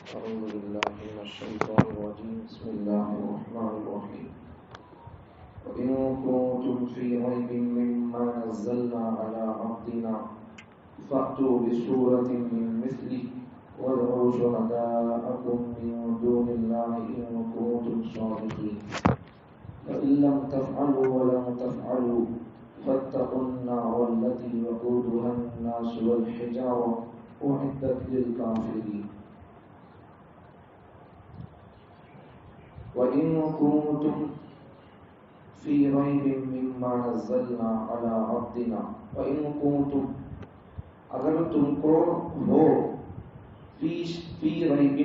أعوذ بالله من الشيطان الرجيم بسم الله الرحمن الرحيم وإن كنتم في ريب مما نزلنا على عبدنا فأتوا بسورة من مثله وادعوا شهداءكم من دون الله إن كنتم صادقين فإن لم تفعلوا ولم تفعلوا فاتقوا النار التي وقودها الناس والحجارة أعدت للكافرين وَإِن كُنتُمْ فِي رَيْبٍ مِّمَّا نَزَّلْنَا عَلَىٰ عَبْدِنَا وَإِن كُنتُمْ اگر تم کو ہو فی ریب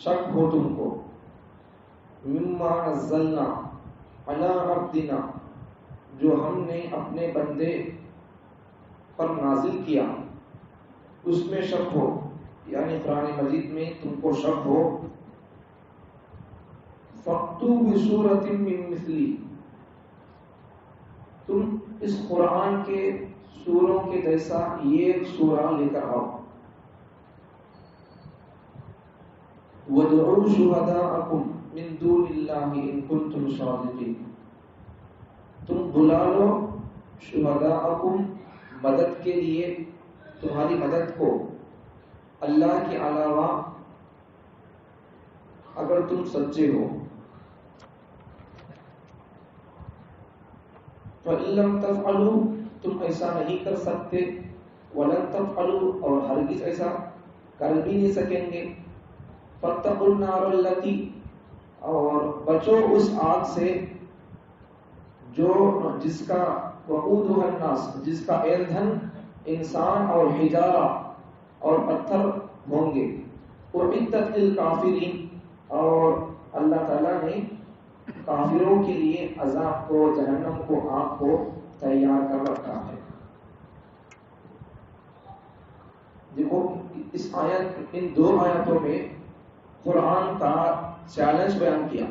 شک ہو تم کو مما نزلنا علی عبدنا جو ہم نے اپنے بندے پر نازل کیا اس میں شک ہو، یعنی قرآن مجید میں تم کو شک ہو، فَأْتُوا بِسُورَةٍ مِّن مِثْلِهِ تم اس قرآن کے سوروں کے جیسا یہ سورہ لے کر آؤ، وَادْعُوا شُهَدَاءَكُم مِّن دُونِ اللَّهِ إِن كُنتُمْ صَادِقِينَ تم بلا لو شہداءکم مدد کے لیے تمہاری مدد کو اللہ کے علاوہ اگر تم سچے ہو، فَإِن لَّمْ تَفْعَلُوا تم ایسا نہیں کر سکتے، وَلَن تَفْعَلُوا اور ہرگز ایسا کر بھی نہیں سکیں گے، فَاتَّقُوا النَّارَ الَّتِي اور بچو اس آگ سے جو جس کا وقودها الناس جس کا ایندھن انسان اور حجارہ اور پتھر ہوں گے، اعدت للکافرین اور اللہ تعالیٰ نے کافروں کے لیے عذاب کو، جہنم کو، آگ کو تیار کر رکھا ہے۔ دیکھو اس آیت ان دو آیتوں میں قرآن کا چیلنج بیان کیا۔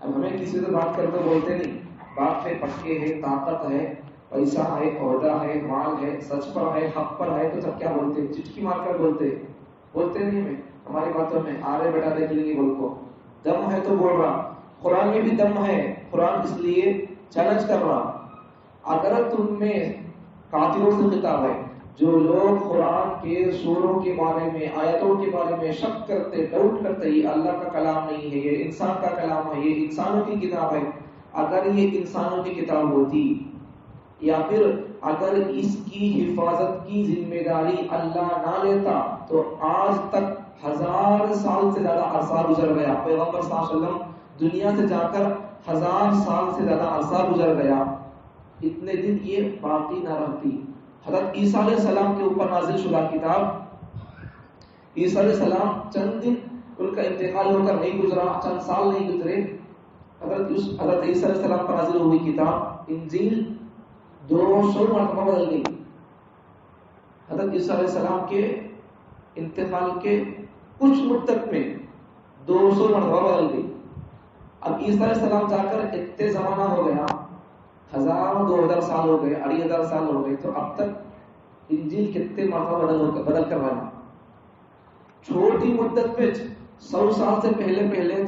اب ہمیں کسی سے بات کرتے بولتے نہیں، بات ہے، پکے ہے، طاقت ہے، پیسہ ہے، عہدہ ہے، مال ہے، سچ پر ہے، حق پر ہے، تو سب کیا بولتے؟ چٹکی مار کر بولتے نہیں ہمیں ہماری باتوں میں آ رہے بیٹا دیکھ لیں گے، بول کو دم ہے تو بول رہا۔ قرآن میں بھی دم ہے، قرآن اس لیے چیلنج کر رہا۔ اگر تم میں کافروں سے خطاب ہے، جو لوگ قرآن کے سوروں کے بارے میں، آیتوں کے بارے میں شک کرتے، ڈاؤٹ کرتے، یہ اللہ کا کلام نہیں ہے، یہ انسان کا کلام ہے، یہ انسانوں کی کتاب ہے، اگر یہ انسانوں کی کتاب ہوتی یا پھر اگر اس کی حفاظت کی ذمہ داری اللہ نہ لیتا تو آج تک 1000 سال سے زیادہ عرصہ گزر گیا، پیغمبر صلی اللہ علیہ وسلم دنیا سے جا کر 1000 سال سے زیادہ عرصہ گزر گیا، اتنے دن یہ باقی نہ رہتی۔ حضرت عیسیٰ علیہ السلام کے اوپر نازل شدہ کتاب، عیسیٰ علیہ السلام چند دن ان کا انتقال ہو کر نہیں گزرا، چند سال نہیں گزرے، حضرت عیسیٰ علیہ السلام پر نازل ہوئی کتاب انجیل 200 مرتبہ بدل گئی۔ حضرت عیسیٰ علیہ السلام کے انتقال کے کچھ مدت میں 200 مرتبہ بدل گئی۔ اب عیسیٰ علیہ السلام جا کر اتنے زمانہ ہو گیا، 1000-2000 سال ہو گئے، 2500 سال ہو گئے، تو اب تک انجیل کتنے مرتبہ بدل کر رہا۔ چھوٹی مدت میں 100 سال سے پہلے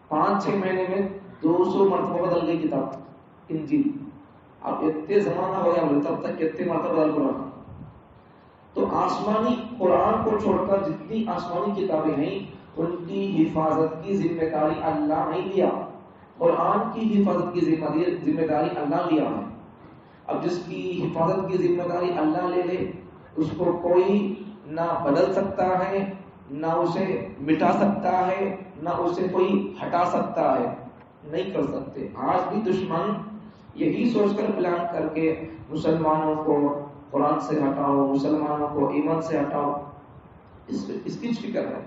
5-6 مہینے میں 200 مرتبہ بدل گئی کتاب انجیل۔ اب اتنے زمانہ ہو گیا، تب تک کتنے مرتبہ بدل کر رہا۔ تو آسمانی قرآن کو چھوڑ کر جتنی آسمانی کتابیں ہیں ان کی حفاظت کی ذمہ داری اللہ نہیں لیا، قرآن کی حفاظت کی ذمہ داری اللہ لیا ہے۔ اب جس کی حفاظت کی ذمہ داری اللہ لے لے، اس کو کوئی نہ بدل سکتا ہے، نہ اسے مٹا سکتا ہے، نہ اسے کوئی ہٹا سکتا ہے، نہیں کر سکتے۔ آج بھی دشمن یہی سوچ کر پلان کر کے مسلمانوں کو قرآن سے ہٹاؤ، مسلمانوں کو ایمان سے ہٹاؤ، اس کی فکر ہے۔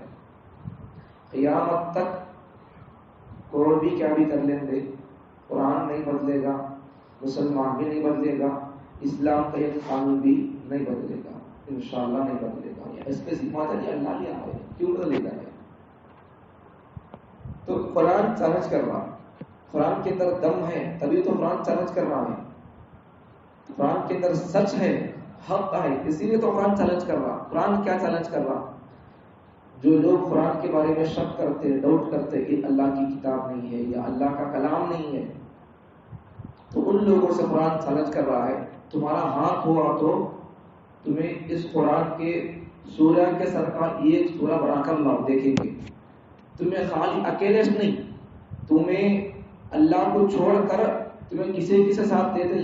قیامت تک کوئی بھی کیا بھی کر لیں گے، قرآن نہیں بدلے گا، مسلمان بھی نہیں بدلے گا، اسلام کا ایک قانون بھی نہیں بدلے گا، انشاءاللہ نہیں بدلے گا۔ اس پہ ذمہ داری اللہ لیا ہے، کیوں بدلے گا؟ تو قرآن چیلنج کر رہا، قرآن کے اندر دم ہے، تبھی تو قرآن چیلنج کر رہا ہے، قرآن کے اندر سچ ہے، حق ہے، اسی لیے تو قرآن چیلنج کر رہا۔ قرآن کیا چیلنج کر رہا؟ جو لوگ قرآن کے بارے میں شک کرتے ڈاؤٹ کرتے کہ اللہ کی کتاب نہیں ہے یا اللہ کا کلام نہیں ہے، تو ان لوگوں سے قرآن چیلنج کر رہا ہے تمہارا ہاتھ ہوا تو تمہیں اس قرآن کے سورہ کے سر کا ایک سورہ بنا کر لاؤ، دیکھیں گے تمہیں خالی اکیلے سے نہیں، تمہیں اللہ کو چھوڑ کر تمہیں کسی کے ساتھ دیتے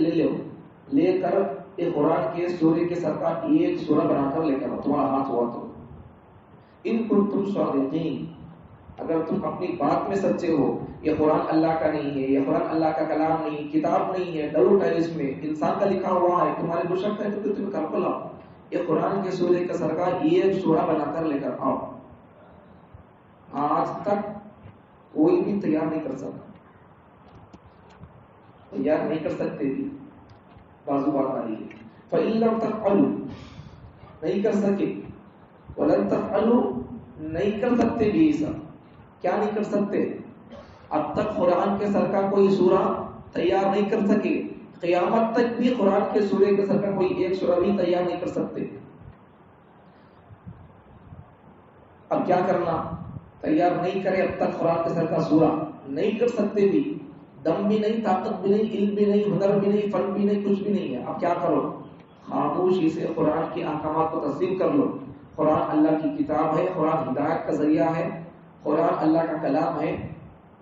لے کر ایک قرآن کے سورے کے سر کا ایک سورہ بنا کر لے کر آؤ، تمہارا ہاتھ ہوا تو ان کنتم صادقین، اگر تم اپنی بات میں سچے ہو یہ قرآن اللہ کا نہیں ہے، یہ قرآن اللہ کا کلام نہیں، کتاب نہیں ہے، ڈاؤٹ ہے اس میں، انسان کا لکھا ہوا ہے، تمہارے کو شک ہے تو تم کر کو لاؤ، یہ قرآن کے سورے کا سر کا ایک سورہ بنا کر لے کر آؤ۔ آج تک کوئی بھی تیار نہیں کر سکتا، تیار نہیں کر سکتے بھی، بازو بات آ رہی ہے فَإِن لَمْ تَفْعَلُوا، نہیں کر سکے، وَلَن تَفْعَلُوا، نہیں کر سکتے بھی، ایسا کیا نہیں کر سکتے؟ اب تک قرآن کے سر کا کوئی سورہ تیار نہیں کر سکے، قیامت تک بھی قرآن کے سورے کے سر کا کوئی ایک سورہ بھی تیار نہیں کر سکتے۔ اب کیا کرنا؟ تیار نہیں کرے اب تک قرآن کے سر کا سورہ، نہیں کر سکتے بھی، دم بھی نہیں، طاقت بھی نہیں، علم بھی نہیں، ہنر بھی نہیں، فن بھی نہیں، کچھ بھی نہیں ہے، اب کیا کرو؟ خاموشی سے قرآن کے احکامات کو تسلیم کر لو۔ قرآن اللہ کی کتاب ہے، قرآن ہدایت کا ذریعہ ہے، قرآن اللہ کا کلام ہے،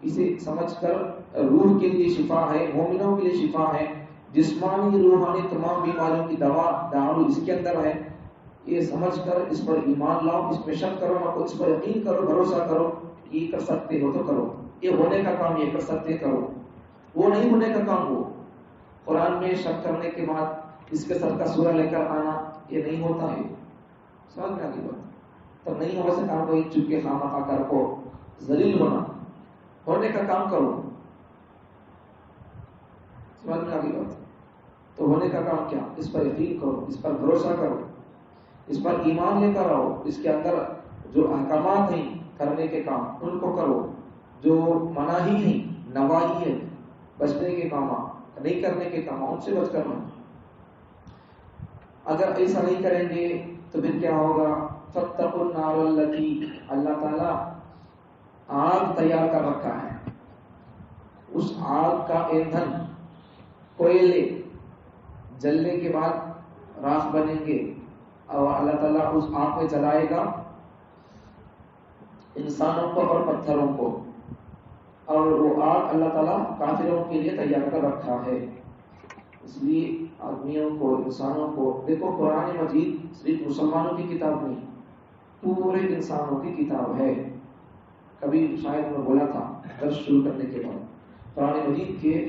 اسے سمجھ کر روح کے لیے شفا ہے، مومنوں کے لیے شفا ہے، جسمانی روحانی تمام بیماریوں کی دوا دارو اس کے اندر ہے، یہ سمجھ کر اس پر ایمان لاؤ، اس میں شک کرو نہ، اس پر یقین کرو، بھروسہ کرو، یہ کر سکتے ہو تو کرو، یہ ہونے کا کام یہ کر سکتے کرو، وہ نہیں ہونے کا کام وہ قرآن میں شک کرنے کے بعد اس کے سر کا سورہ لے کر آنا یہ نہیں ہوتا ہے، سمجھ میں آگے بات تب نہیں ہو سکا کوئی چپکے خامخواہ کر کو ذلیل ہونے کا کام کرو، سمجھ میں آگے بات تو ہونے کا کام کیا؟ اس پر یقین کرو، اس پر بھروسہ کرو، اس پر ایمان لے کر آؤ، اس کے اندر جو احکامات ہیں کرنے کے کام ان کو کرو، جو مناہی ہیں نواہی ہے بچنے کے کام نہیں کرنے کے کام ان سے بچ کرنا۔ اگر ایسا نہیں کریں گے تو پھر کیا ہوگا؟ فَاتَّقُوا النَّارَ الَّتِي، اللہ تعالیٰ آگ تیار کر رکھا ہے، اس آگ کا ایندھن کوئلے جلنے کے بعد راکھ بنیں گے اور اللہ تعالیٰ اس آگ میں جلائے گا انسانوں کو اور پتھروں کو، اور وہ آگ اللہ تعالیٰ کافروں کے لیے تیار کر رکھا ہے۔ اس لیے آدمیوں کو، انسانوں کو، دیکھو قرآن مجید صرف مسلمانوں کی کتاب نہیں، پورے انسانوں کی کتاب ہے۔ کبھی شاید میں بولا تھا درس شروع کرنے کے بعد، قرآن مجید کے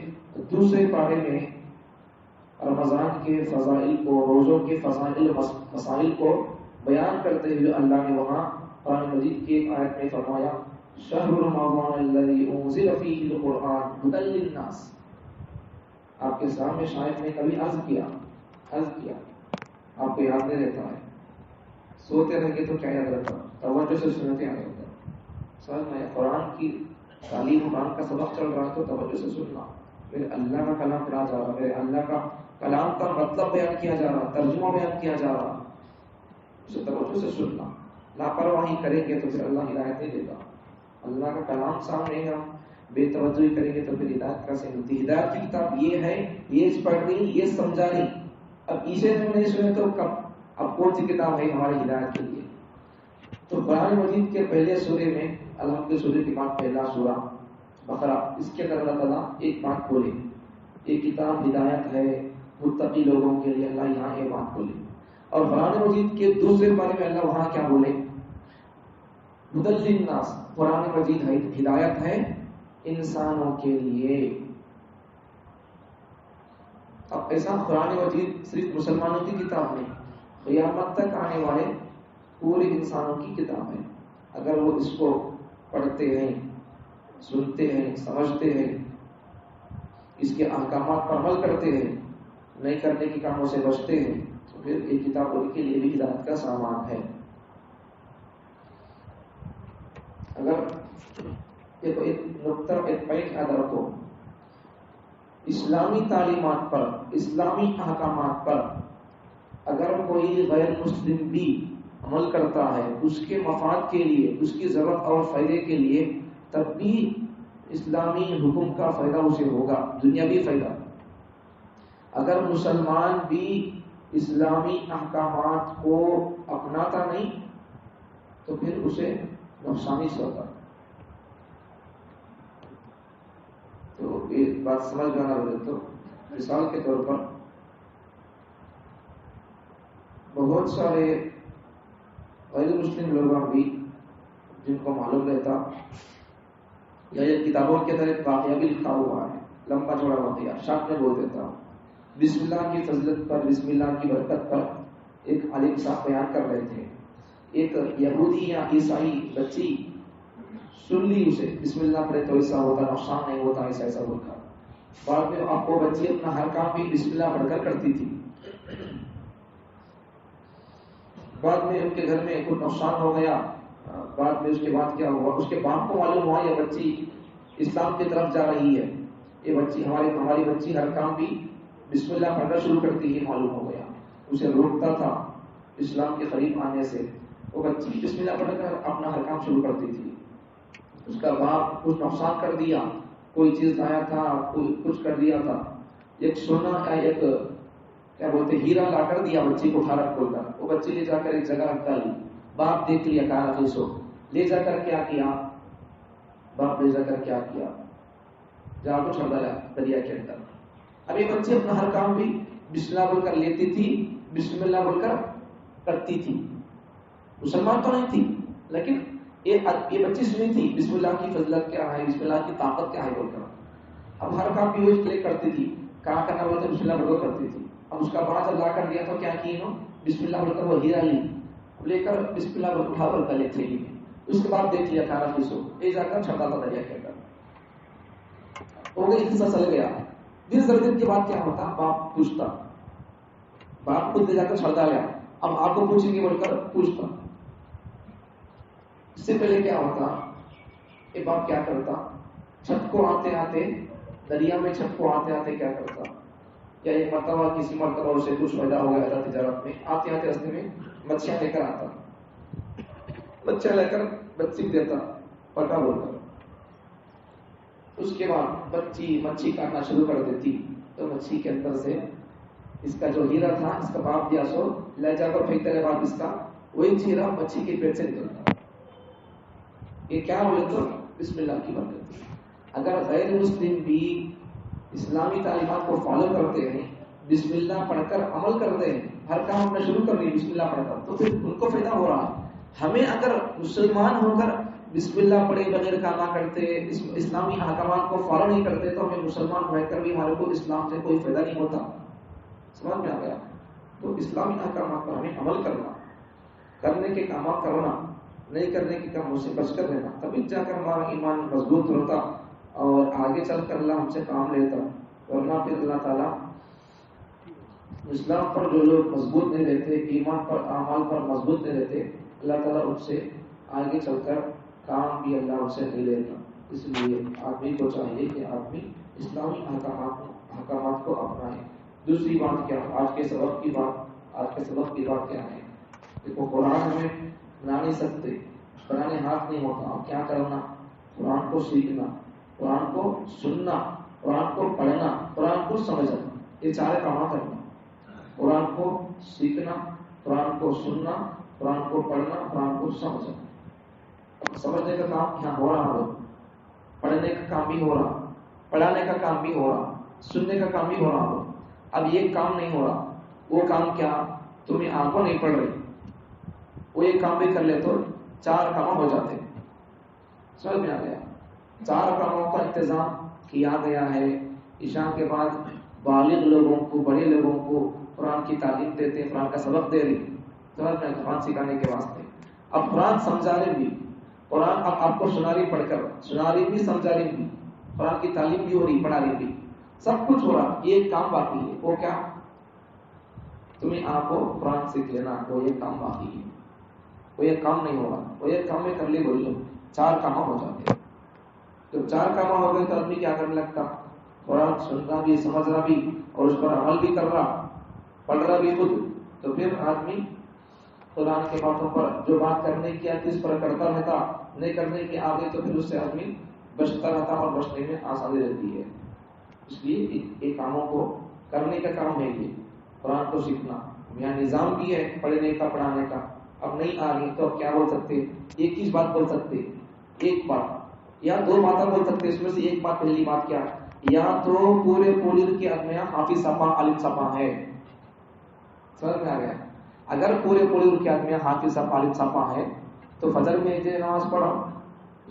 دوسرے پارے میں رمضان کے فضائل کو، روزوں کے فضائل مسائل کو بیان کرتے ہوئے اللہ نے وہاں قرآن مجید کی ایک آیت میں فرمایا شہر رمضان الذی انزل فیہ القرآن ھدی للناس۔ آپ کے سامنے شاید نے کبھی عرض کیا آپ کو یاد نہیں رہتا ہے، سوتے رہیں گے تو کیا یاد رہتا، توجہ سے سنتے آ رہتا سمجھ میں قرآن کی تعلیم، قرآن کا سبق چل رہا ہے تو توجہ سے سننا، میرے اللہ کا کلام پڑھا جا رہا، میرے اللہ کا کلام کا مطلب بیان کیا جا رہا، ترجمہ بیان کیا جا رہا، اسے توجہ سے سننا۔ لاپرواہی کریں گے تو پھر اللہ ہدایت نہیں دیتا، اللہ کا کلام سامنے گا بے توجہی کریں گے تو پھر ہدایت کیسے ملتی؟ ہدایت کی کتاب یہ ہے، یہ پڑھنی، یہ سمجھانی، اب اسے نہیں سنے تو اب کون سی کتاب ہے ہماری ہدایت کے لیے؟ تو قرآن مجید کے پہلے سورے میں الحمد کے سورے کے بعد پہلا سورہ بقرہ، اس کے اندر اللہ تعالیٰ ایک بات بولے، یہ کتاب ہدایت ہے متقی لوگوں کے لیے، اللہ یہاں یہ بات بولے، اور قرآن مجید کے دوسرے بارے میں اللہ وہاں کیا بولے؟ ھدی للناس، قرآن مجید ہدایت ہے انسانوں کے لیے۔ اب ایسا قرآن مجید صرف مسلمانوں کی کتاب نہیں، قیامت تک آنے والے پورے انسانوں کی کتاب ہے، اگر وہ اس کو پڑھتے ہیں، سنتے ہیں، سمجھتے ہیں، اس کے احکامات پر عمل کرتے ہیں، نہیں کرنے کے کاموں سے بچتے ہیں، تو پھر یہ کتاب ان کے لیے بھی ہدایت کا سامان ہے۔ اگر ایک نقطہ، ایک پوائنٹ یاد رکھو، اسلامی تعلیمات پر، اسلامی احکامات پر اگر کوئی غیر مسلم بھی عمل کرتا ہے اس کے مفاد کے لیے، اس کی ضرورت اور فائدے کے لیے، تب بھی اسلامی حکم کا فائدہ اسے ہوگا، دنیاوی فائدہ۔ اگر مسلمان بھی اسلامی احکامات کو اپناتا نہیں تو پھر اسے نقصان ہی سے ہوگا۔ تو یہ بات سمجھ میں آ رہی ہے۔ تو مثال کے طور پر بہت سارے غیر مسلم لوگ بھی جن کو معلوم رہتا، یا یہ کتابوں کے اندر ایک واقعہ بھی لکھا ہوا ہے، لمبا چوڑا واقعہ، شاپ میں بول دیتا ہوں۔ بسم اللہ کی فضلت پر، بسم اللہ کی برکت پر ایک عالم صاحب بیان کر رہے تھے۔ ایک یہودی یا عیسائی بچی سن لی اسے، بسم اللہ پڑھے تو ایسا ہوتا، نقصان نہیں ہوتا، ایسا ایسا بول کر۔ بعد میں آپ کو بچی اپنا ہر کام بھی بسم اللہ پڑھ کر کرتی تھی۔ بعد میں ان کے گھر میں کچھ نقصان ہو گیا، بعد میں اس کے بعد کیا ہوا، اس کے باپ کو معلوم ہوا یہ بچی اسلام کی طرف جا رہی ہے، یہ بچی ہماری بچی ہر کام بھی بسم اللہ پڑھنا شروع کرتی ہے، معلوم ہو گیا۔ اسے روکتا تھا اسلام کے قریب آنے سے، وہ بچی بسم اللہ پڑھ کر اپنا ہر کام شروع کرتی تھی۔ اس کا باپ کچھ نقصان کر دیا، کوئی چیز لایا تھا، کوئی کچھ کر دیا تھا، ایک سونا کا ایک کیا بولتے ہیرا لا کر دیا بچی کو اٹھا رکھ کھول کر، وہ بچی لے جا کر ایک جگہ رکھ ڈالی۔ باپ دیکھ لیا، کہا کہ سو لے جا کر کیا کیا، باپ لے جا کر کیا کیا، جا کو چھوڑ دیا دریا کے اندر۔ اب یہ بچی اپنا ہر کام بھی بسم اللہ بول کر لیتی تھی، بسم اللہ بول کر کرتی تھی۔ مسلمان تو نہیں تھی، لیکن یہ بچی سنی تھی بسم اللہ کی فضلت کیا ہے، بسم اللہ کی طاقت کیا ہے بول کر۔ اب ہر کام بھی وہ اس لیے کرتی تھی، کہاں کرنا بولتے بسم اللہ بول کر کرتی تھی۔ اب اس کا باپ جب لا کر دیا تو کیا کی انہوں، بسم اللہ بول کر وہ ہیرا لے کر بسم اللہ بول اٹھا کر لے تھے۔ اس کے بعد دیکھ لیا کارا کی سو یہ جا کر چھڑا تھا دریا کے اندر، ہو گئی حصہ چل گیا۔ پھر زر دن کے بعد کیا ہوتا، باپ پوچھتا، باپ خود لے جا کر چھڑا لیا، اب آپ کو پوچھیں گے بول کر پوچھتا۔ اس سے پہلے کیا ہوتا، یہ باپ کیا کرتا، چھت کو آتے آتے دریا میں، چھت کو آتے آتے کیا کرتا، یا ایک مرتبہ کسی مرتبہ اسے کچھ فائدہ ہو گیا تھا تجارت میں، آتے آتے راستے میں مچھیاں لے کر آتا، مچھیاں لے کر بچی دیتا پکا بول کر۔ اس کے بعد بچی مچھی کاٹنا شروع کر دیتی تو مچھی کے اندر سے اس کا جو ہیرا تھا، اس کا باپ دیا سو لے جا کر پھینکتے رہے، بعد اس کا وہی ہیرا مچھی کے پیٹ سے نکلتا۔ یہ کیا بولے تو بسم اللہ کی برکت۔ اگر غیر مسلم بھی اسلامی تعلیمات کو فالو کرتے ہیں، بسم اللہ پڑھ کر عمل کرتے ہیں، ہر کام اپنا شروع کر رہی ہے بسم اللہ پڑھ کر، تو پھر ان کو فائدہ ہو رہا ہے۔ ہمیں اگر مسلمان ہو کر بسم اللہ پڑھے بغیر کام کرتے، اسلامی احکامات کو فالو نہیں کرتے، تو ہمیں مسلمان رہ کر بھی ہمارے کو اسلام سے کوئی فائدہ نہیں ہوتا۔ سمجھ میں آ گیا؟ تو اسلامی احکامات پر ہمیں عمل کرنا، کرنے کے کام کرنا، نہیں کرنے کے کاموں سے بچ کر رہنا، تبھی جا کر ہمارا ایمان مضبوط ہوتا اور آگے چل کر اللہ ہم سے کام لیتا۔ ورنہ پھر اللہ تعالیٰ اسلام پر جو لوگ مضبوط نہیں رہتے، ایمان پر اعمال پر مضبوط نہیں رہتے، اللہ تعالیٰ ان سے آگے چل کر کام بھی اللہ ان سے نہیں لیتا۔ اس لیے آدمی کو چاہیے کہ آدمی اسلامی احکامات کو اپنائے۔ دوسری بات کیا، آج کے سبق کی بات کیا ہے؟ دیکھو قرآن ہمیں بنا نہیں سکتے، بنانے ہاتھ نہیں ہوتا، اب کیا کرنا، قرآن کو سیکھنا، قرآن کو سننا، قرآن کو پڑھنا، قرآن کو سمجھنا، یہ چارے کام کرنا۔ قرآن کو سیکھنا، قرآن کو سننا، قرآن کو پڑھنا، قرآن کو سمجھنا۔ سمجھنے کا کام یہاں ہو رہا ہو، پڑھنے کا کام بھی ہو رہا، پڑھانے کا کام بھی ہو رہا، سننے کا کام بھی ہو رہا ہو۔ اب یہ کام نہیں ہو رہا، وہ کام کیا، تمہیں آنکھوں نہیں پڑھ رہی، وہ ایک کام بھی کر لے تو 4 کام ہو جاتے۔ سمجھ میں آ گیا؟ 4 کاموں کا انتظام کیا گیا ہے۔ عشاء کے بعد بالغ لوگوں کو، بڑے لوگوں کو قرآن کی تعلیم دیتے، قرآن کا سبق دے رہی، سمجھ میں قرآن سکھانے کے واسطے۔ اب قرآن سمجھا رہے بھی، قرآن اب آپ کو سنا رہی، پڑھ کر سنا رہی بھی، سمجھا رہی بھی، قرآن کی تعلیم بھی ہو رہی، پڑھا رہی بھی، سب کچھ ہو رہا۔ یہ ایک کام باقی ہے، وہ کیا، تمہیں آپ کو قرآن سیکھ لینا، وہ یہ کام باقی ہے، وہ یہ کام نہیں ہو رہا، وہ یہ کام میں کر لی بول لو، 4 کام ہو جاتے۔ جب 4 کام ہو گئے تو آدمی کیا کرنے لگتا، قرآن سننا بھی، سمجھ رہا بھی، اور اس پر عمل بھی کر رہا، پڑھ رہا بھی خود، تو پھر آدمی قرآن کے باتوں پر جو بات کرنے کی آتی اس پر کرتا رہتا، نہیں کرنے کی آگے تو پھر اس سے آدمی بچتا رہتا اور بچنے میں آسانی رہتی ہے. اس لیے ایک کاموں کو کرنے کا کام ہے یہ قرآن کو سیکھنا. یہاں نظام بھی ہے پڑھنے کا پڑھانے کا. اب نہیں آ گئی تو اب کیا بول سکتے؟ ایک چیز بات بول سکتے، ایک بات یا دو باتیں بول سکتے. اس میں سے ایک بات، پہلی بات کیا، یا تو پورے پورے کے آدمیاں حافظ صفا عالم صفا ہے. سمجھ میں آ گیا؟ اگر پورے پورے کے آدمیاں حافظ صفا عالم صفا ہے تو فجر میں جو نماز پڑھو،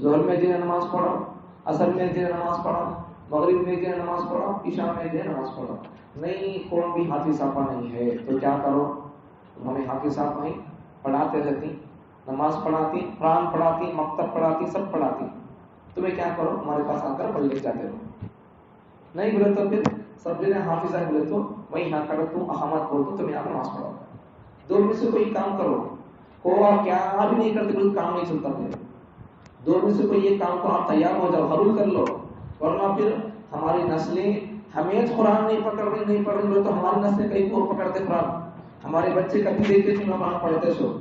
ظہر میں جو نماز پڑھو، عصر میں جو نماز پڑھو، مغرب میں جو نماز پڑھو، عشاء میں جو نماز پڑھو. نہیں کون بھی حافظ صفا نہیں ہے تو کیا کرو؟ ہمیں حافظ صاحب نہیں پڑھاتے رہتی، نماز پڑھاتی، قرآن پڑھاتی، مکتب پڑھاتی، سب پڑھاتی. تمہیں کیا کرو؟ ہمارے پاس آ کر پڑھ لے جاتے رہو. نہیں بولے تو پھر سب جگہ حافظ ہے بولے تو وہی نہ کرو، تم احمد بول تو تمہیں آ کر نماز پڑھاؤ. دو میں سے کوئی کام کرو. کو آپ کیا بھی نہیں کرتے، کوئی کام نہیں چلتا. پھر دو میں سے کوئی ایک کام کو آپ تیار ہو جاؤ، قبول کر لو. ورنہ پھر ہماری نسلیں ہمیں قرآن نہیں پکڑ رہی، نہیں پڑھ رہی تو ہماری نسلیں کہیں اور پکڑتے قرآن. ہمارے بچے کبھی دیکھتے تھے قرآن پڑھتے سو،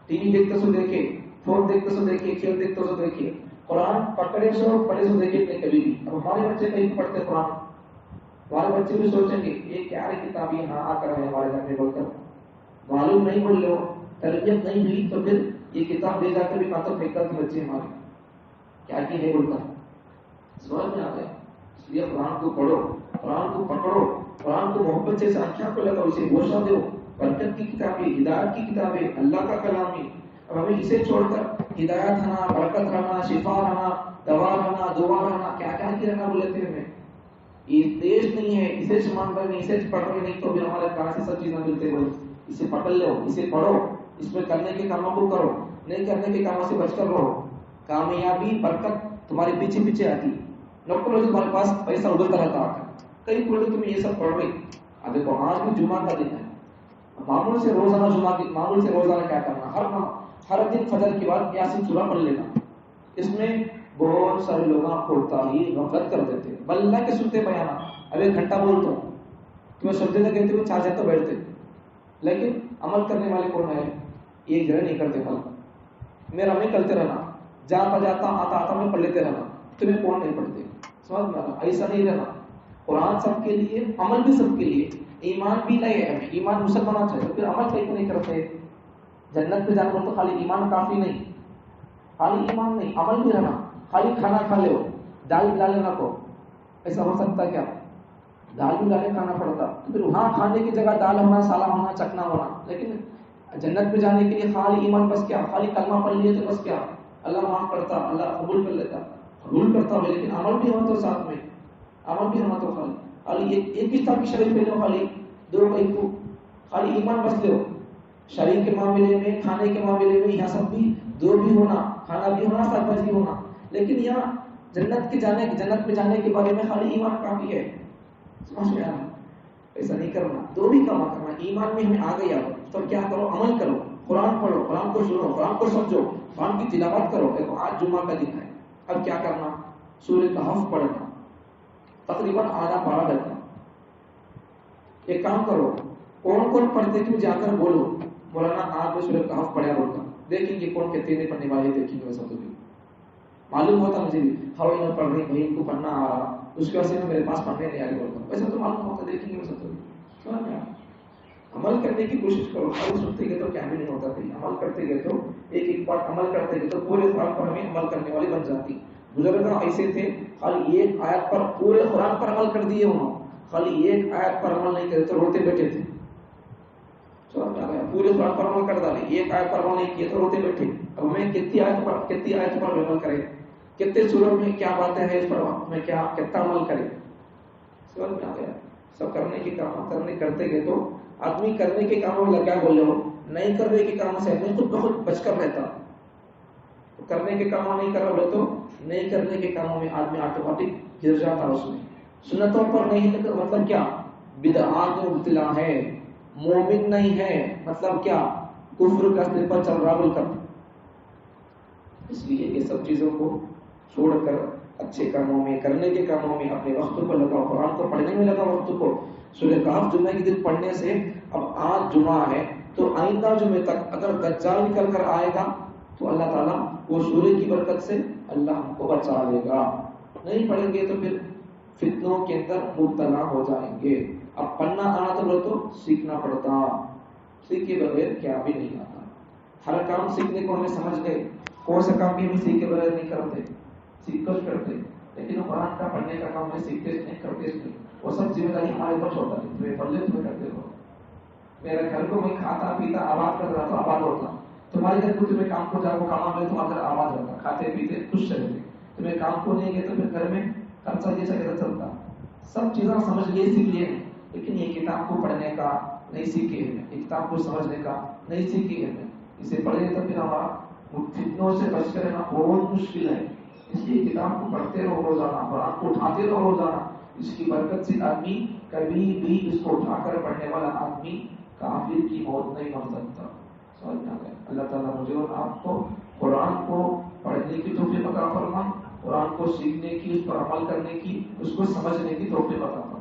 ٹی وی دیکھتے سو دیکھے، فون دیکھتے سو دیکھے، کھیل دیکھتے سو دیکھے، قرآن پکڑے سو پڑھے سو دیکھے نہیں کبھی بھی. اب ہمارے بچے کہیں پڑھتے قرآن. ہمارے بچے بھی سوچیں گے یہ کیا ہے کتاب یہاں آ کر ہے ہمارے گھر میں بول کر. معلوم نہیں بول لو، تربیت نہیں ہوئی تو پھر یہ کتاب لے جا کر بھی تو پھینکتا تھے بچے ہمارے کیا کی ہے بولتا. سمجھ میں آ گیا؟ اس لیے قرآن کو پڑھو، قرآن کو پکڑو، قرآن کو محبت سے آنکھوں کو لگاؤ، اسے گوشہ دو. برکت کی کتاب ہے، ہدایت کی کتاب ہے، اللہ کا کلام ہے. اب ہمیں اسے چھوڑ کر ہدایت رہنا، برکت رہنا، شفا رہنا، دوا رہنا، دعا رہنا، کیا کیا کی رہنا بولے تھے ہمیں. یہ دیش نہیں ہے، اسے سمان کر اسے پڑھ رہے نہیں تو پھر ہمارے کہاں سے سب چیزیں ملتے ہوئے. اسے پکڑ لو، اسے پڑھو، اس میں کرنے کے کاموں کو کرو، نہیں کرنے کے کاموں سے بچ کر رہو. کامیابی برکت تمہارے پیچھے پیچھے آتی. نوکر تمہارے پاس پیسہ ابھرتا رہتا آ کر. کئی بولے تم یہ سب پڑھ رہی. اب دیکھو آج بھی جمعہ کا دن ہے، معمول سے روزانہ جمعہ کی معمول سے روزانہ کیا کرنا، ہر دن فجر کے بعد یاسین سورہ پڑھ لینا. اس میں بہت سارے لوگ آپ کو ہی غفلت کر دیتے، بلّہ کے سنتے بیانہ. اب 1 گھنٹہ بولتا ہوں تمہیں سنتے نہ کہتے ہوئے 4 تو بیٹھتے، لیکن عمل کرنے والے کون ہے؟ یہ گرہ نہیں کرتے. پل میرا میں کرتے رہنا، جاتا جاتا آتا آتا میں پڑھ لیتے رہنا. تمہیں کون نہیں پڑھتے؟ سمجھ میں آنا؟ ایسا نہیں رہنا. قرآن سب کے لیے، عمل بھی سب کے لیے. ایمان بھی نہیں ہے، ایمان مسلمان چاہیے، پھر عمل کہیں نہیں کرتے. جنت پہ جانا تو خالی ایمان کافی نہیں، خالی ایمان نہیں، عمل بھی رہنا. خالی کھانا کھا لو، دال بھی ڈالے نہ کو، ایسا ہو سکتا کیا؟ دال بھی ڈالے کھانا پڑتا. پھر وہاں کھانے کی جگہ دال ہونا، سالہ ہونا، چکنا ہونا. لیکن جنت پہ جانے کے لیے خالی ایمان بس کیا؟ خالی کلمہ پڑھ لیے تو بس کیا؟ اللہ معاف کرتا، اللہ قبول کر لیتا، قبول کرتا ہو. لیکن عمل بھی ہونا تو ساتھ میں، عمل بھی ہونا تو خالی ایک کتاب کی شریف پہ لو، خالی 2 کو خالی ایمان بس لو. شریر کے معاملے میں، کھانے کے معاملے میں، یہاں سب بھی 2 بھی ہونا، کھانا بھی ہونا، ساتھ بھی ہونا. لیکن یہاں جنت پہ جانے کے بارے میں خالی ایمان کافی ہے. سمجھ میں آنا؟ ایسا نہیں کرنا، 2 بھی کام کرنا. ایمان میں ہمیں آ گیا تو کیا کرو؟ عمل کرو، قرآن پڑھو، قرآن کو سنو، قرآن کو سمجھو، قرآن کی تلاوت کرو. دیکھو آج جمعہ کا دن ہے، اب کیا کرنا؟ سورہ کہف پڑھنا، تقریباً آدھا پارہ رہتا. ایک کام کرو، کون کون پڑھتے تم جا کر بولو مولانا آپ نے سورہ کہف پڑھا بولتا. دیکھیں گے کون کہتے ہیں پڑھنے والے، دیکھیں گے. ویسا تو بھی معلوم ہوتا مجھے بھی، ہوا میں پڑھ رہی بھائی ان کو پڑھنا آ رہا، اس کی وجہ سے میرے پاس پڑھنے نہیں آ رہی بولتا. ویسا تو معلوم ہوتا، دیکھیں گے. ویسا تو بھی عمل کرنے کی کوشش کرو. اور سنتے گئے تو کیا بھی نہیں ہوتا تھا. عمل کرتے گئے تو ایک بار عمل کرتے گئے تو پورے قرآن پر ہمیں عمل کرنے والی بن جاتی. بزرگ ایسے تھے خالی ایک آیت پر پورے قرآن پر عمل کر دیے انہوں، خالی ایک آیت پر عمل نہیں کرتے تو روتے بیٹھے تھے. پورے قرآن پر عمل کر ڈالے، ایک آیت پر عمل نہیں کیے تو روتے بیٹھے. اب ہمیں کتنی آیت پر عمل کرے، کتنے سورت میں کیا باتیں ہیں، اس پر ہمیں کتنا عمل کرے. سمجھ میں آ گیا؟ سب کرنے کے کام کرتے گئے تو آدمی کرنے کے کاموں میں لگا بول رہے ہو، نہیں کرنے کے کاموں سے آدمی خود بخود بچ کر رہتا. کرنے کے کاموں نہیں کر رہے تو نہیں کرنے کے کاموں میں آدمی آٹومیٹک گر جاتا. اس میں سنتوں پر نہیں لگا مطلب کیا؟ بدعات میں مبتلا ہے، مومن نہیں ہے مطلب کیا؟ کفر کا سر پر چل رہا بول کر. اس لیے یہ سب چیزوں کو چھوڑ کر اچھے کاموں میں، کرنے کے کاموں میں اپنے وقت کو لگاؤ. قرآن کو پڑھنے میں لگاؤ وقت کو. سورہ کہف جمعہ کے دن پڑھنے سے، اب آج جمعہ ہے تو تو آئندہ جمعے تک اگر دجال نکل کر آئے گا تو اللہ تعالیٰ وہ سورے کی برکت سے اللہ ہم کو بچا لے گا. نہیں پڑھیں گے تو پھر فتنوں کے اندر مبتلا ہو جائیں گے. اب پڑھنا آنا تو سیکھنا پڑتا، سیکھے بغیر کیا بھی نہیں آتا. ہر کام سیکھنے کو ہمیں سمجھ گئے، کون سا کام بھی ہم سیکھے بغیر نہیں کرتے، سیکھ کر کرتے، لیکن وہ قرآن کا پڑھنے کا کام ہمیں سیکھتے نہیں کرتے نہیں. وہ سب ذمہ داری ہمارے اوپر چھوڑتا ہے. تمہیں پڑھ لے تمہیں کرتے ہو. میرے گھر کو میں کھاتا پیتا آباد کر رہا تو آباد ہوتا. تمہارے گھر کو تمہیں کام کو جاؤ کام میں تمہارا گھر آباد ہوتا، کھاتے پیتے خوش رہتے. تمہیں کام کو نہیں گئے تو پھر گھر میں خرچہ جیسا کیسا چلتا. سب چیزیں سمجھ لیے سیکھ لیے، لیکن یہ کتاب کو پڑھنے کا نہیں سیکھے ہیں، یہ کتاب کو سمجھنے کا نہیں سیکھے ہیں. اسے پڑھے تو پھر ہمارا فتنوں سے بچ کر رہنا بہت مشکل ہے. اس لیے کتاب کو پڑھتے رہو روزانہ، قرآن کو اٹھاتے رہو روزانہ. اس کی برکت سے آدمی کبھی بھی اس کو اٹھا کر پڑھنے والا آدمی کافر کی موت نہیں مر سکتا. اللہ تعالیٰ مجھے اور آپ کو قرآن کو پڑھنے کی توفیق عطا فرمائے، قرآن کو سیکھنے کی، اس پر عمل کرنے کی، اس کو سمجھنے کی توفیق عطا فرمائے.